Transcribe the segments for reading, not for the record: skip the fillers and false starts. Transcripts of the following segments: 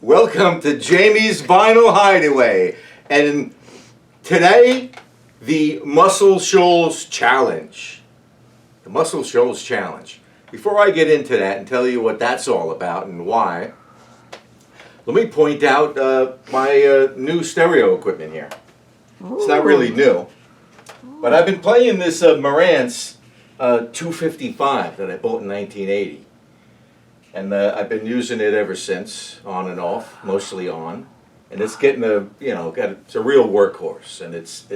Welcome to Jamie's Vinyl Hideaway, and today, the Muscle Shoals Challenge. The Muscle Shoals Challenge. Before I get into that and tell you what that's all about and why, let me point out my new stereo equipment here. Ooh. It's not really new, but I've been playing this Marantz 255 that I bought in 1980. And I've been using it ever since, on and off, mostly on, and it's getting it's a real workhorse, and it's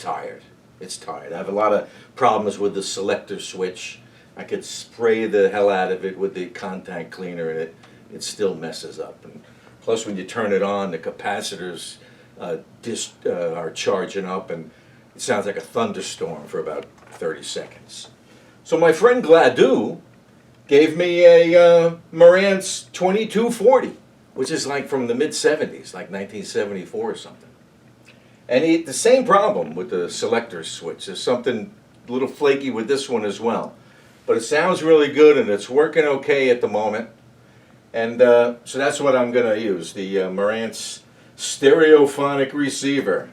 tired. It's tired. I have a lot of problems with the selector switch. I could spray the hell out of it with the contact cleaner, and it still messes up. And plus, when you turn it on, the capacitors are charging up, and it sounds like a thunderstorm for about 30 seconds. So my friend Gladue gave me a Marantz 2240, which is like from the mid-70s, like 1974 or something. And the same problem with the selector switch. There's something a little flaky with this one as well. But it sounds really good, and it's working okay at the moment. And so that's what I'm going to use, the Marantz stereophonic receiver.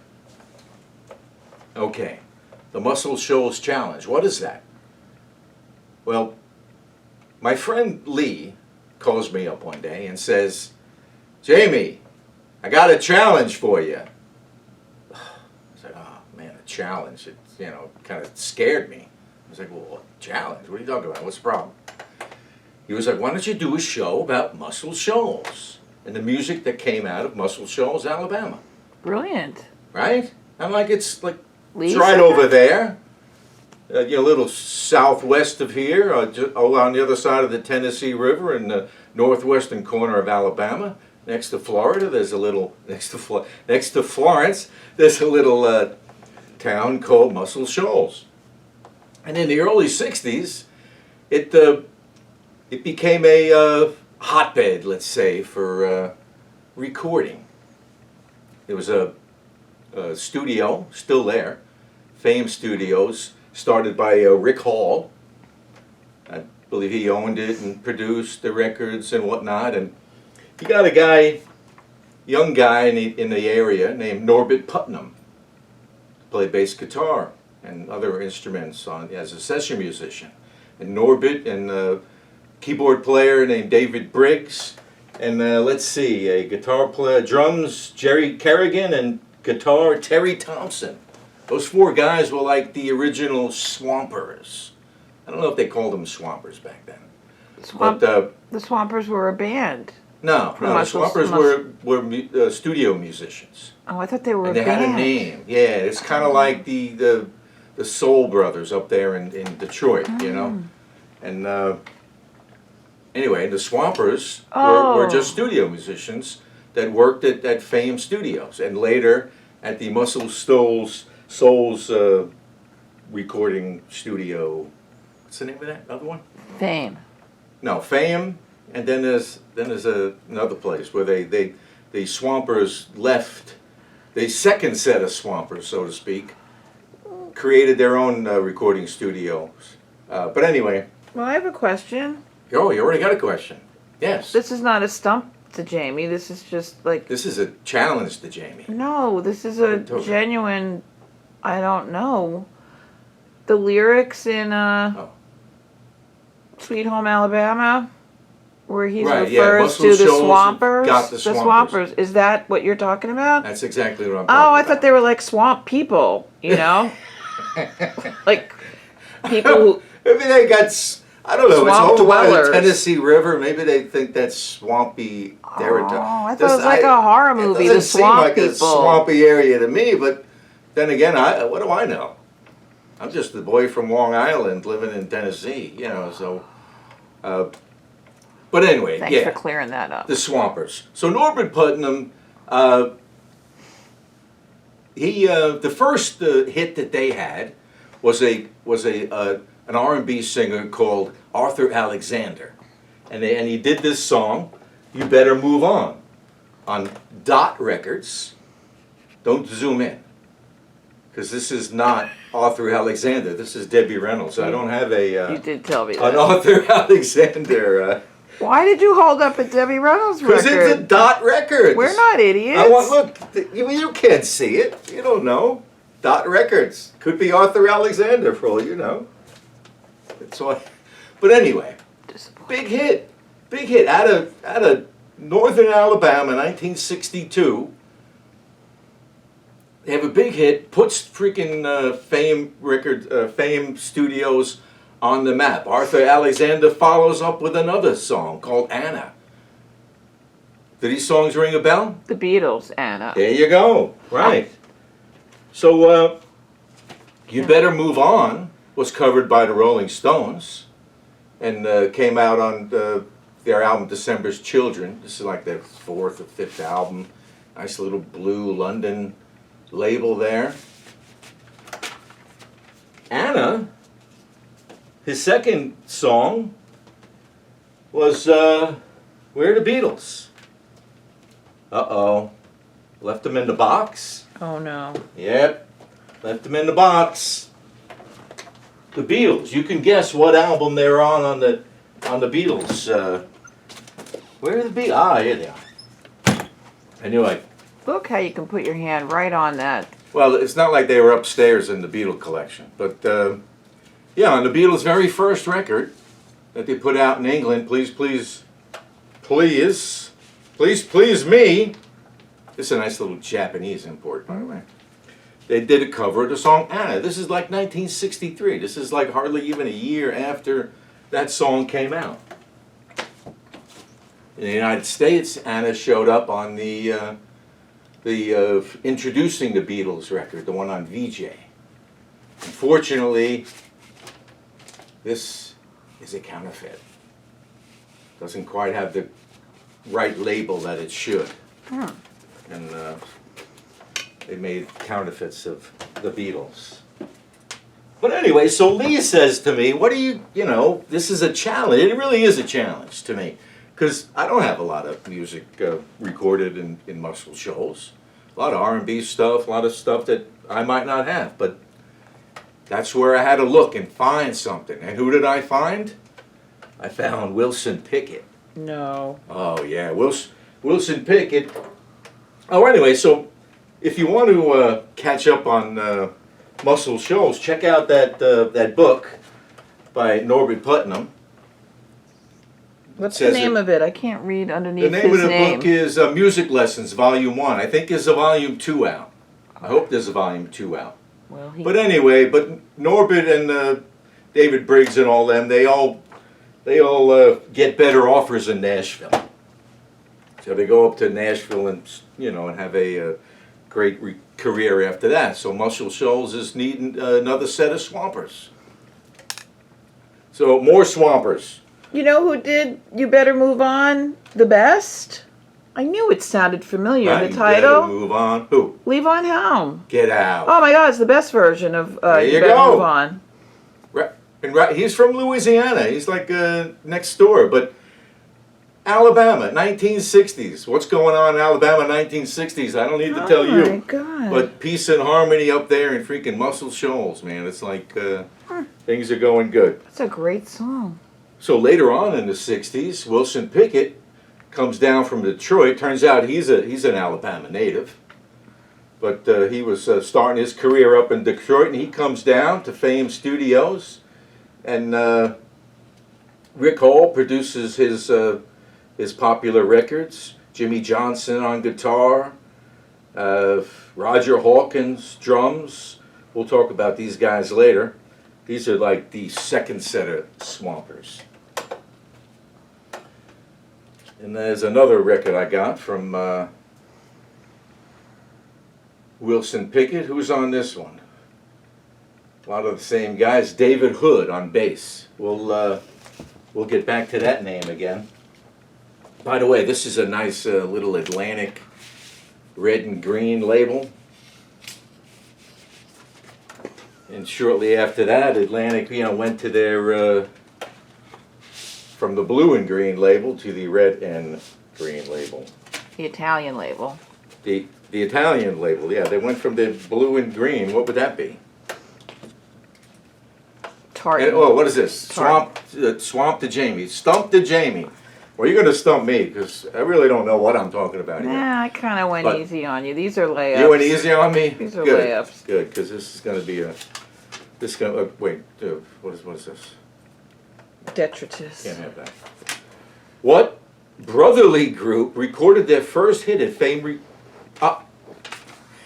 Okay, the Muscle Shoals Challenge. What is that? Well, my friend Lee calls me up one day and says, "Jamie, I got a challenge for you." I said, "Oh man, a challenge." It kind of scared me. I was like, "Well, what challenge? What are you talking about? What's the problem?" He was like, "Why don't you do a show about Muscle Shoals and the music that came out of Muscle Shoals, Alabama?" Brilliant. Right? I'm like, it's like Lee it's right over there. A little southwest of here, on the other side of the Tennessee River in the northwestern corner of Alabama, next to Florida. There's a little next to Florence. There's a little town called Muscle Shoals. And in the early '60s, it became a hotbed, let's say, for recording. There was a studio still there, Fame Studios, started by Rick Hall. I believe he owned it and produced the records and whatnot. And he got a young guy in the area named Norbert Putnam, played bass guitar and other instruments as a session musician. And Norbert and a keyboard player named David Briggs. And let's see, a guitar player, drums, Jerry Kerrigan, and guitar, Terry Thompson. Those four guys were like the original Swampers. I don't know if they called them Swampers back then. The Swampers were a band. No, the Swampers were studio musicians. Oh, I thought they were a band. And they had a name. Yeah, it's kind of like the Soul Brothers up there in Detroit, you know. And anyway, the Swampers were just studio musicians that worked at Fame Studios, and later at the Muscle Shoals recording studio. What's the name of that other one? Fame. No, Fame, and then there's another place where the Swampers left. The second set of Swampers, so to speak, created their own recording studios. But anyway. Well, I have a question. Oh, you already got a question. Yes. This is not a stump to Jamie. This is just like... This is a challenge to Jamie. No, this is a genuine... I don't know. The lyrics in Sweet Home Alabama, where he refers to the Swampers. Got the Swampers. Is that what you're talking about? That's exactly what I'm talking about. Oh, I thought they were like swamp people, you know? Like people who... Maybe they got... I don't know. Swamp it's over by dwellers. the Tennessee River. Maybe they think that's swampy territory. Oh, I thought it was like a horror movie, the swamp people. It doesn't seem like a swampy area to me, but then again, what do I know? I'm just the boy from Long Island living in Tennessee, you know, so... but anyway, Thanks for clearing that up. The Swampers. So Norbert Putnam, the first hit that they had was an R&B singer called Arthur Alexander, and he did this song, "You Better Move on Dot Records. Don't zoom in, because this is not Arthur Alexander. This is Debbie Reynolds. I don't have you did tell me that. an Arthur Alexander Why did you hold up a Debbie Reynolds record? Because it's a Dot Records. We're not idiots. Look, you can't see it. You don't know. Dot Records. Could be Arthur Alexander for all you know. That's why. But anyway, big hit. Big hit out of northern Alabama, 1962. They have a big hit, puts freaking Fame Studios on the map. Arthur Alexander follows up with another song called Anna. Did these songs ring a bell? The Beatles, Anna. There you go. Right. So, You Better Move On was covered by the Rolling Stones and came out on their album December's Children. This is like their fourth or fifth album. Nice little blue London label there. Anna, his second song was Where Are the Beatles? Uh-oh. Left them in the box. Oh no. Yep. Left them in the box. The Beatles. You can guess what album they were on the Beatles. Where are the Beatles? Ah, here they are. I knew I... Look how you can put your hand right on that. Well, it's not like they were upstairs in the Beatle collection. But, yeah, on the Beatles' very first record that they put out in England, Please Please Me. This is a nice little Japanese import, by the way. They did a cover of the song Anna. This is like 1963. This is like hardly even a year after that song came out. In the United States, Anna showed up on the Introducing the Beatles record, the one on VJ. Unfortunately, this is a counterfeit. Doesn't quite have the right label that it should. And they made counterfeits of the Beatles. But anyway, so Lee says to me, what do you know, this is a challenge. It really is a challenge to me. Because I don't have a lot of music recorded in Muscle Shoals. A lot of R&B stuff, a lot of stuff that I might not have. But that's where I had to look and find something. And who did I find? I found Wilson Pickett. No. Oh, yeah, Wilson Pickett. Oh, anyway, so if you want to catch up on Muscle Shoals, check out that book by Norbert Putnam. What's the name of it? I can't read underneath his name. The name of the book is Music Lessons, Volume 1. I think there's a Volume 2 out. I hope there's a Volume 2 out. Well, But anyway, Norbert and David Briggs and all them, they all get better offers in Nashville. So they go up to Nashville and and have a great career after that. So Muscle Shoals is needing another set of swampers. So more swampers. You know who did You Better Move On the best? I knew it sounded familiar. The title? Better Move On. Who? Levon Helm. Get out. Oh my God, it's the best version of You Better Move On. And he's from Louisiana. He's like next door. But Alabama, 1960s. What's going on in Alabama, 1960s? I don't need to tell you. Oh my God. But peace and harmony up there in freaking Muscle Shoals, man. It's like things are going good. That's a great song. So later on in the 60s, Wilson Pickett comes down from Detroit. Turns out he's an Alabama native. But he was starting his career up in Detroit, and he comes down to Fame Studios. And Rick Hall produces his popular records. Jimmy Johnson on guitar. Roger Hawkins drums. We'll talk about these guys later. These are like the second set of swampers. And there's another record I got from Wilson Pickett. Who's on this one? A lot of the same guys. David Hood on bass. We'll get back to that name again. By the way, this is a nice little Atlantic red and green label. And shortly after that, Atlantic, went to their from the blue and green label to the red and green label. The Italian label. The Italian label, yeah. They went from the blue and green. What would that be? Tartan. What is this? Swamp to Jamie. Stump to Jamie. Well, you're going to stump me because I really don't know what I'm talking about here. Nah, I kind of went But- easy on you. These are layups. You went easy on me? These are Good. layups. Good, because this is going to be a... This going to... wait, what is this? Detritus. Can't have that. What brotherly group recorded their first hit at Fame...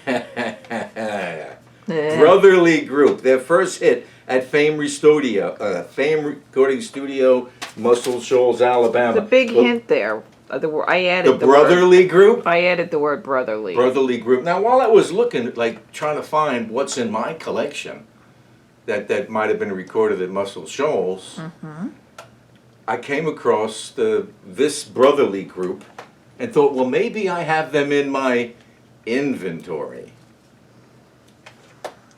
Yeah. Brotherly group, their first hit at Fame Recording Studio, Muscle Shoals, Alabama. The big Well, hint there. I added The the word. brotherly group? I added the word brotherly. Brotherly group. Now, while I was looking, like trying to find what's in my collection that might have been recorded at Muscle Shoals, I came across this brotherly group and thought, well, maybe I have them in my inventory.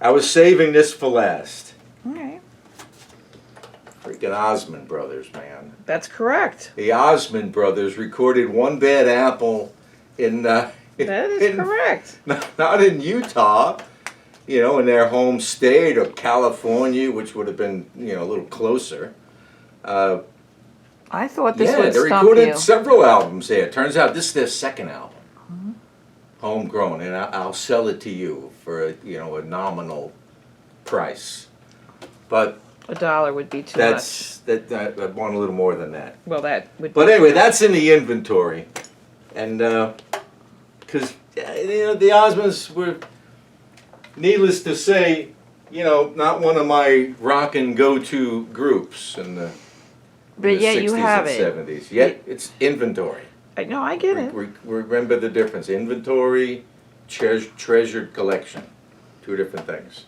I was saving this for last. Okay. Freaking Osmond Brothers, man. That's correct. The Osmond Brothers recorded One Bad Apple in... That is correct. Not in Utah, in their home state of California, which would have been, a little closer. I thought this would they stump recorded you. several albums there. Turns out this is their second album. Homegrown, and I'll sell it to you for a nominal price. But $1 would be too much. I want a little more than that. Well, that would. But anyway, that's in the inventory, and because the Osmonds were, needless to say, not one of my rock and go-to groups in the, But yet 60s you have and it. 70s. Yet it's inventory. No, I get it. Remember the difference. Inventory, treasured collection. Two different things.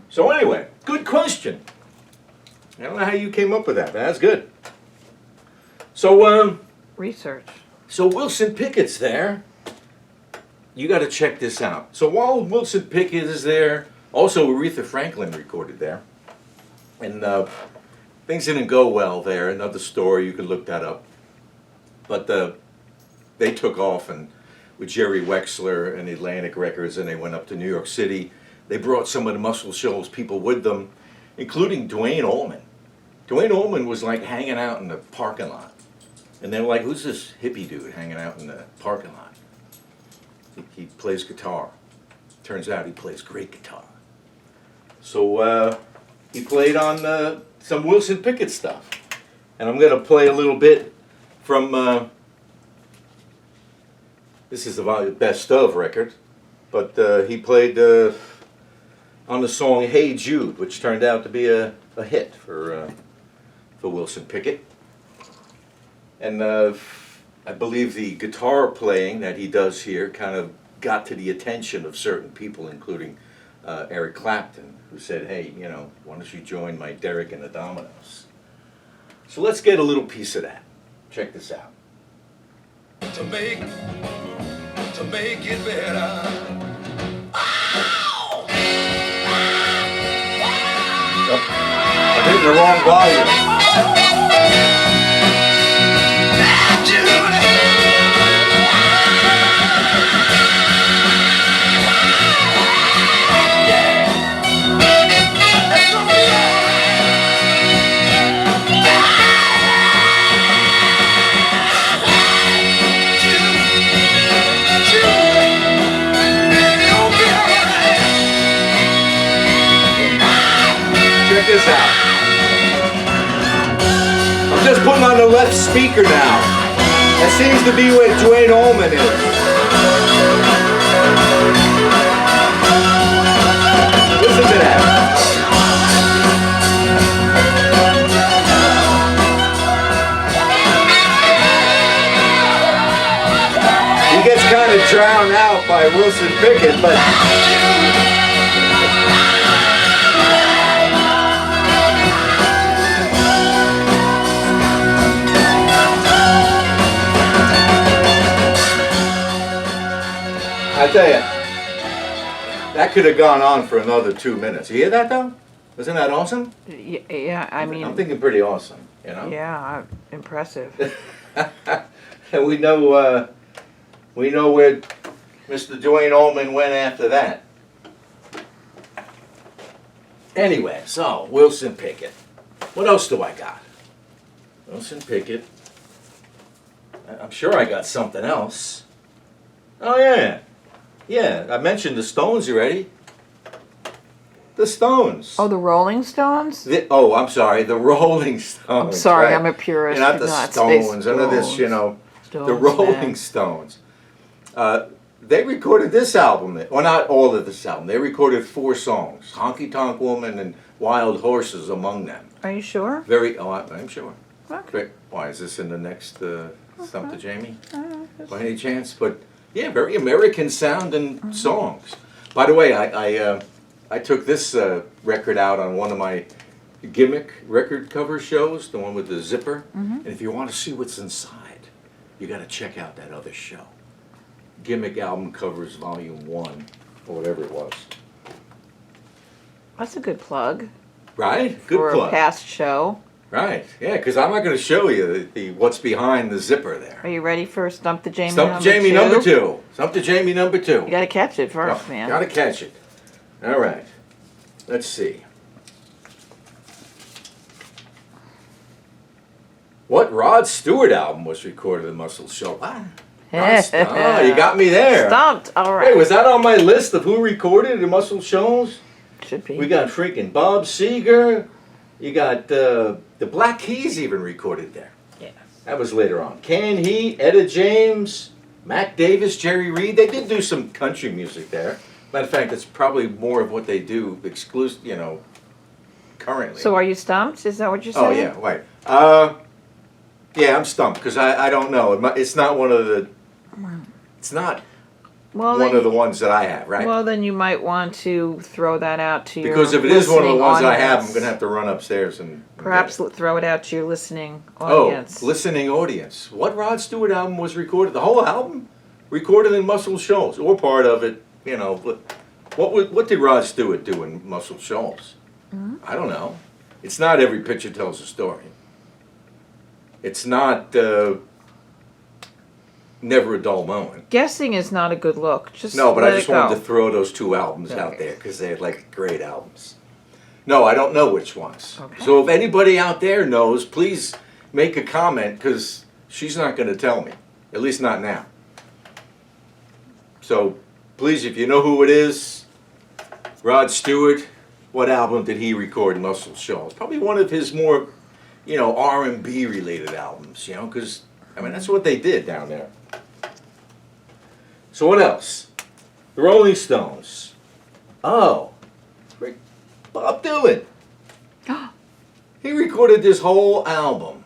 So anyway, good question. I don't know how you came up with that, but that's good. So, Research. so Wilson Pickett's there. You got to check this out. So while Wilson Pickett is there, also Aretha Franklin recorded there. And things didn't go well there. Another story, you can look that up. But they took off and with Jerry Wexler and Atlantic Records, and they went up to New York City. They brought some of the Muscle Shoals people with them, including Duane Allman. Duane Allman was like hanging out in the parking lot. And they were like, who's this hippie dude hanging out in the parking lot? He plays guitar. Turns out he plays great guitar. So he played on some Wilson Pickett stuff. And I'm going to play a little bit from, this is the best of record, but he played on the song Hey Jude, which turned out to be a hit for Wilson Pickett. And I believe the guitar playing that he does here kind of got to the attention of certain people, including Eric Clapton, who said, hey, why don't you join my Derek and the Dominoes? So let's get a little piece of that. Check this out. To make it better. I'm hitting the wrong volume. Check this out. I'm just putting on the left speaker now. That seems to be where Duane Allman is. Listen to that. He gets kind of drowned out by Wilson Pickett, but I tell you, that could have gone on for another 2 minutes. You hear that though? Isn't that awesome? Yeah, I mean. I'm thinking pretty awesome, Yeah, impressive. And we know where Mr. Duane Allman went after that. Anyway, so Wilson Pickett. What else do I got? Wilson Pickett. I'm sure I got something else. Oh yeah. Yeah, I mentioned the Stones already. The Stones. Oh, the Rolling Stones? I'm sorry, the Rolling Stones. I'm sorry, right. I'm a purist. Not Do the not say Stones. Under this, you know, Stones, the Rolling man. Stones. They recorded this album. Well, not all of this album. They recorded 4 songs. Honky Tonk Woman and Wild Horses among them. Are you sure? I'm sure. Okay. Why, is this in the next Stump to Jamie? By any chance? But yeah, very American sounding songs. By the way, I took this record out on one of my gimmick record cover shows, the one with the zipper. And if you want to see what's inside, you got to check out that other show. Gimmick Album Covers Volume 1, or whatever it was. That's a good plug. Right? Good for plug. a past show. Right, yeah, because I'm not going to show you the what's behind the zipper there. Are you ready for Stump the Jamie Stump to Jamie number 2. Stump to Jamie number 2. You gotta catch it first, man. Gotta catch it. All right. Let's see. What Rod Stewart album was recorded in Muscle Shoals? Oh, you got me there. Stumped. All right. Hey, was that on my list of who recorded in Muscle Shoals? Should be. We got freaking Bob Seger. You got the Black Keys even recorded there. Yeah. That was later on. Can He, Etta James, Mac Davis, Jerry Reed. They did do some country music there. Matter of fact, it's probably more of what they do exclusive, you know, currently. So are you stumped? Is that what you're Oh saying? yeah, right. Yeah, I'm stumped because I don't know. It's not one of the. It's not Well, one of the ones that I have, right? Well, then you might want to throw that out to your Because if it is one of the listening ones I have, I'm audience. going to have to run upstairs and. Perhaps get it. throw it out to your listening audience. Oh, listening audience. What Rod Stewart album was recorded? The whole album recorded in Muscle Shoals, or part of it. You know, what did Rod Stewart do in Muscle Shoals? I don't know. It's not Every Picture Tells a Story. It's not Never a Dull Moment. Guessing is not a good look. Just No, but let I just it go. wanted to throw those 2 albums out Okay. there because they're like great albums. No, I don't know which ones. Okay. So if anybody out there knows, please make a comment because she's not going to tell me. At least not now. So please, if you know who it is, Rod Stewart, what album did he record in Muscle Shoals? Probably one of his more, you know, R&B related albums, you know, because, I mean, that's what they did down there. So what else? The Rolling Stones. Oh, Bob Dylan. He recorded this whole album,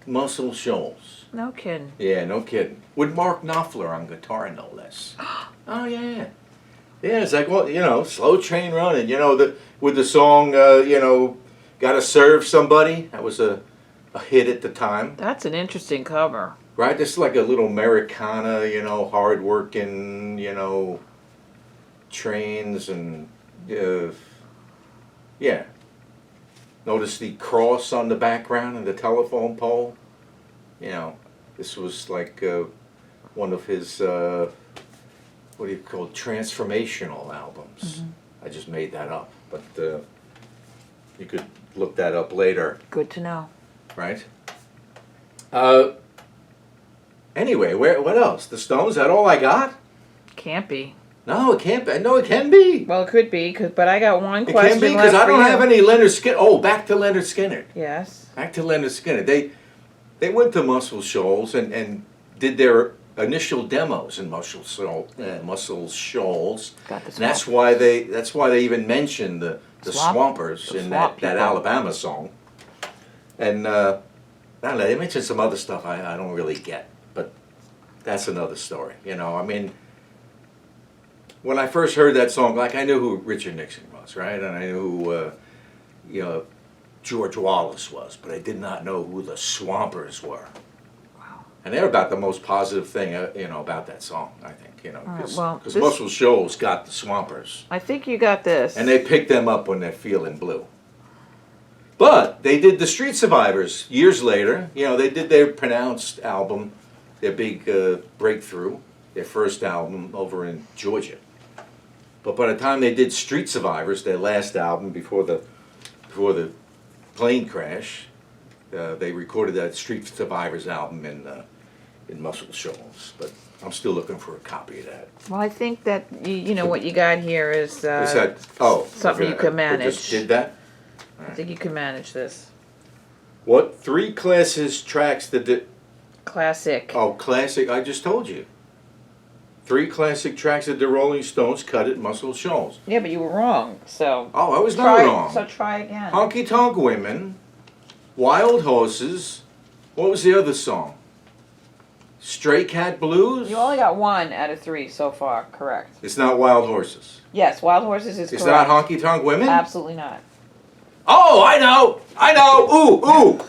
Muscle Shoals. No kidding. Yeah, no kidding. With Mark Knopfler on guitar, no less. Oh yeah. Yeah, it's like, well, you know, Slow Train Running. You know, with the song, you know, Gotta Serve Somebody. That was a hit at the time. That's an interesting cover. Right? This is like a little Americana, you know, hard-working, you know, trains and, yeah. Notice the cross on the background and the telephone pole. You know, this was like one of his, what do you call it, transformational albums. I just made that up, but you could look that up later. Good to know. Right? Anyway, what else? The Stones, is that all I got? Can't be. No, it can't be. No, it can be. Well, it could be, but I got one It question can be left because I for don't you. have any Leonard Skinner. Oh, back to Leonard Skinner. Yes. Back to Leonard Skinner. They went to Muscle Shoals and did their initial demos in Muscle Shoals. Got the And that's why they even mentioned the Swampers The in Swamp that people. Alabama song. And I don't know, they mentioned some other stuff I don't really get, but that's another story. You know, I mean, when I first heard that song, like I knew who Richard Nixon was, right? And I knew who, you know, George Wallace was, but I did not know who the Swampers were. Wow. And they're about the most positive thing, you know, about that song, I think, you know, All right, because well, this- Muscle Shoals got the Swampers. I think you got this. And they pick them up when they're feeling blue. But they did the Street Survivors years later. You know, they did their pronounced album, their big breakthrough, their first album over in Georgia. But by the time they did Street Survivors, their last album before the plane crash, They recorded that Street Survivors album in Muscle Shoals, but I'm still looking for a copy of that. Well, I think that you know what you got here is Is that something you can manage. Just did that? I think you can manage this. What 3 classic tracks did the Classic. Oh, classic! I just told you. 3 classic tracks that the Rolling Stones cut at Muscle Shoals. Yeah, but you were wrong. So. Oh, I was not wrong. So try again. Honky Tonk Women, Wild Horses. What was the other song? Stray Cat Blues? You only got 1 out of 3 so far. Correct. It's not Wild Horses. Yes, Wild Horses is It's correct. not Honky Tonk Women? Absolutely not. Oh, I know! Ooh!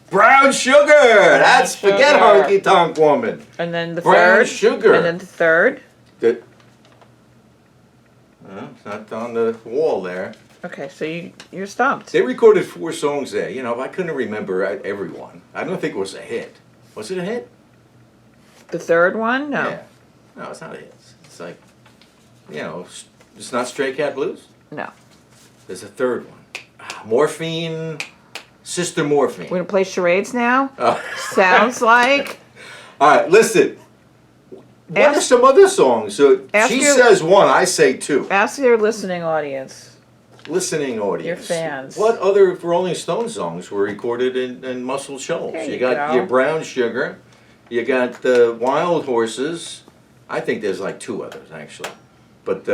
Brown Sugar! That's, forget Sugar. Honky Tonk Woman. And then the Brown third. Sugar. And then the third. It's not on the wall there. Okay, so you're stumped. They recorded 4 songs there. You know, I couldn't remember everyone. I don't think it was a hit. Was it a hit? The third one? No. Yeah. No, it's not a hit. It's like, you know, it's not Stray Cat Blues? No. There's a third one. Morphine, Sister Morphine. We're gonna play charades now? Oh. Sounds like. All right, listen. What are some other songs? She says 1, I say 2. Ask your listening audience. Listening audience. Your fans. What other Rolling Stone songs were recorded in Muscle Shoals? There You you got go. your Brown Sugar. You got the Wild Horses. I think there's like 2 others, actually. But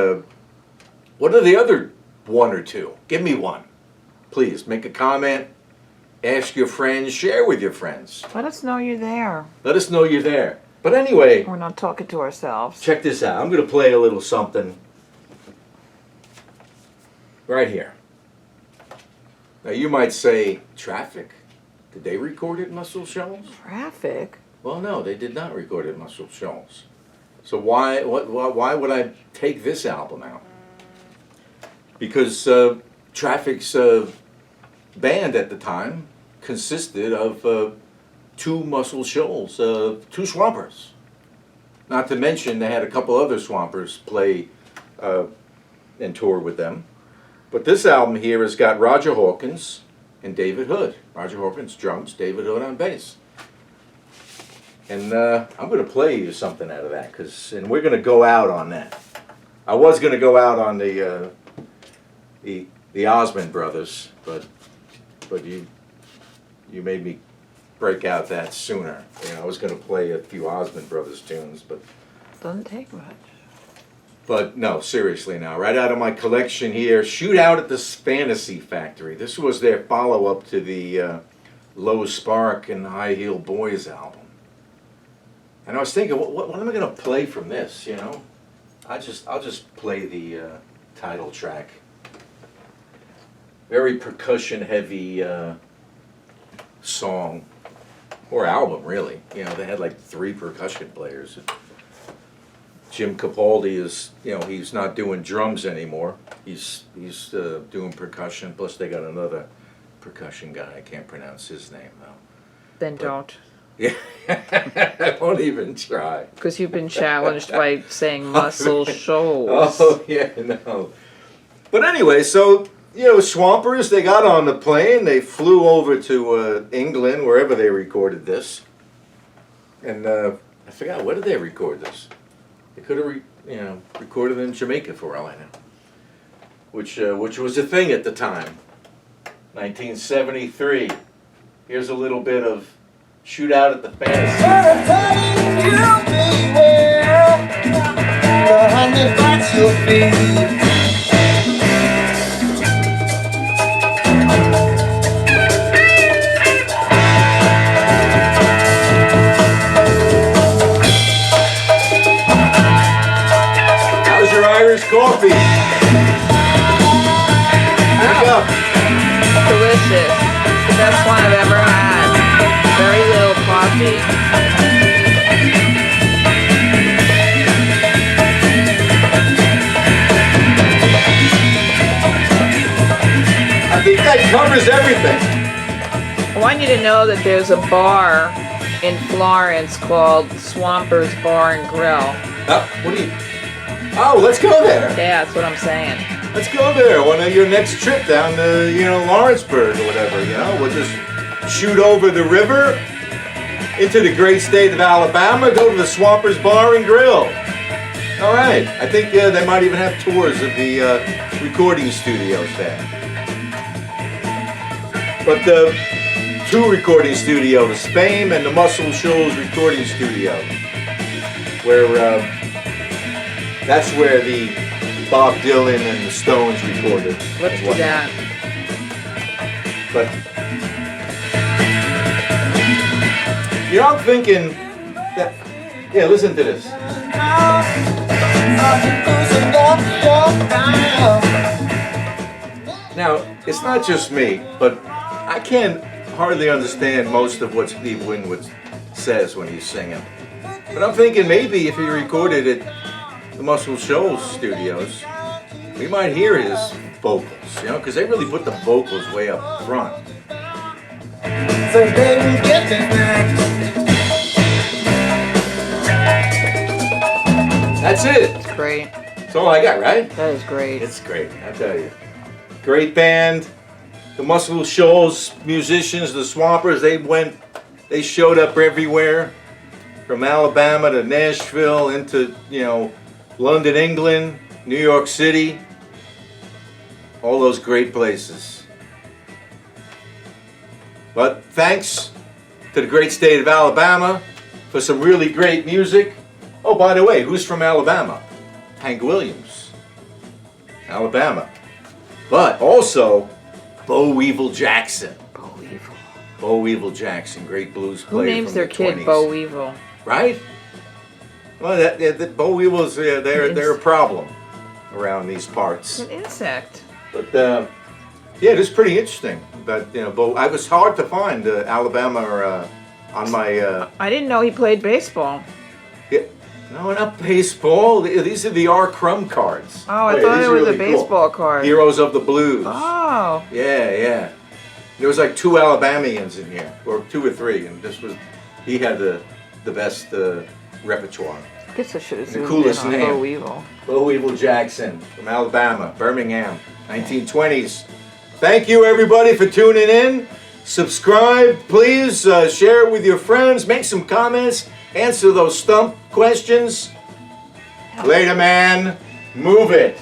what are the other 1 or 2? Give me 1. Please, make a comment. Ask your friends. Share with your friends. Let us know you're there. Let us know you're there. But anyway, We're not talking to ourselves. check this out. I'm going to play a little something right here. Now, you might say, Traffic? Did they record it in Muscle Shoals? Traffic? Well, no, they did not record it in Muscle Shoals. So why would I take this album out? Because Traffic's band at the time consisted of 2 Muscle Shoals, 2 Swampers. Not to mention they had a couple other Swampers play and tour with them. But this album here has got Roger Hawkins and David Hood. Roger Hawkins drums, David Hood on bass. And I'm going to play you something out of that, and we're going to go out on that. I was going to go out on the Osmond Brothers, but you made me break out that sooner. You know, I was going to play a few Osmond Brothers tunes, but Doesn't take much. But no, seriously now, right out of my collection here, Shoot Out at the Fantasy Factory. This was their follow-up to the Low Spark and High Heel Boys album. And I was thinking, what am I going to play from this, you know? I'll just play the title track. Very percussion-heavy song, or album, really. You know, they had like 3 percussion players. Jim Capaldi is, you know, he's not doing drums anymore. He's doing percussion. Plus, they got another percussion guy. I can't pronounce his name though. Then don't. Yeah, I won't even try. Because you've been challenged by saying Muscle Shoals. Oh yeah, no. But anyway, so you know, Swampers, they got on the plane. They flew over to England, wherever they recorded this. And I forgot, where did they record this? They could have, recorded in Jamaica for all I know, which was a thing at the time. 1973. Here's a little bit of Shoot Out at the Fantasy. How's your Irish coffee? Pick up. Delicious. It's the best one I've ever had. Very little coffee. I think that covers everything. I want you to know that there's a bar in Florence called Swampers Bar and Grill. What do you? Oh, let's go there. Yeah, that's what I'm saying. Let's go there. One of your next trip down to, Lawrenceburg or whatever. We'll just shoot over the river into the great state of Alabama, go to the Swampers Bar and Grill. All right, I think they might even have tours of the recording studios there. But the two recording studios, Fame and the Muscle Shoals recording studio, where that's where the Bob Dylan and the Stones recorded. Let's do that. But you know, I'm thinking that, yeah, listen to this. Now, it's not just me, but I can't hardly understand most of what Steve Winwood says when he's singing. But I'm thinking maybe if he recorded at the Muscle Shoals studios, we might hear his vocals, you know, because they really put the vocals way up front. So then you get this back. That's it. It's great. That's all I got, right? That is great. It's great, I tell you. Great band. The Muscle Shoals musicians, the Swampers, they showed up everywhere. From Alabama to Nashville into, you know, London, England, New York City. All those great places. But thanks to the great state of Alabama for some really great music. Oh, by the way, who's from Alabama? Hank Williams, Alabama. But also, Bo Weevil Jackson. Bo Weevil. Bo Weevil Jackson, great blues Who player names from their the kid 20s. Bo Weevil? Right? Well, that Bo Weevils, they're a problem around these parts. It's an insect. But yeah, it is pretty interesting. But you know, I was hard to find Alabama on my. I didn't know he played baseball. Yeah, no, not baseball. These are the R. Crumb cards. Oh, I Yeah, thought these it are was a really cool. baseball card. Heroes of the Blues. Oh. Yeah. There was like 2 Alabamians in here, or 2 or 3, and this was he had the best repertoire. I guess I should have The zoomed coolest in on name. Bo Weevil. Bo Weevil Jackson from Alabama, Birmingham, 1920s. Thank you everybody for tuning in. Subscribe, please. Share it with your friends. Make some comments. Answer those stump questions. Later, man. Move it.